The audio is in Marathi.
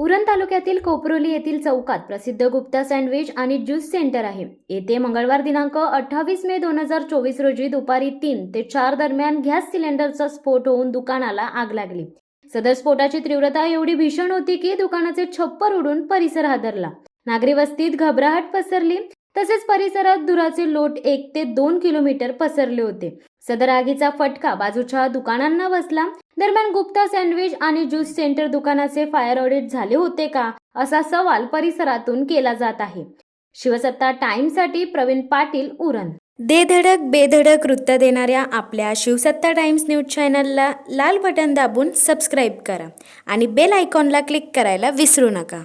उरण तालुक्यातील कोपरोली येथील चौकात प्रसिद्ध गुप्ता सँडविच आणि ज्यूस सेंटर आहे. येथे मंगळवार दिनांक 28 मे 2024 रोजी दुपारी 3 ते 4 दरम्यान गॅस सिलेंडरचा स्फोट होऊन दुकानाला आग लागली. सदर स्फोटाची तीव्रता एवढी भीषण होती की दुकानाचे छप्पर उडून परिसर हादरला. नागरी वस्तीत घबराहट पसरली. तसेच परिसरात धुराचे लोट 1 ते 2 किलोमीटर पसरले होते. सदर आगीचा फटका बाजूच्या दुकानांना बसला. दरम्यान गुप्ता सँडविच आणि ज्यूस सेंटर दुकानाचे फायर ऑडिट झाले होते का, असा सवाल परिसरातून केला जात आहे. शिवसत्ता टाइम्ससाठी प्रवीण पाटील, उरण. दे धडक बेधडक वृत्त देणाऱ्या आपल्या शिवसत्ता टाइम्स न्यूज चॅनलला लाल बटन दाबून सबस्क्राईब करा आणि बेल आयकॉनला क्लिक करायला विसरू नका.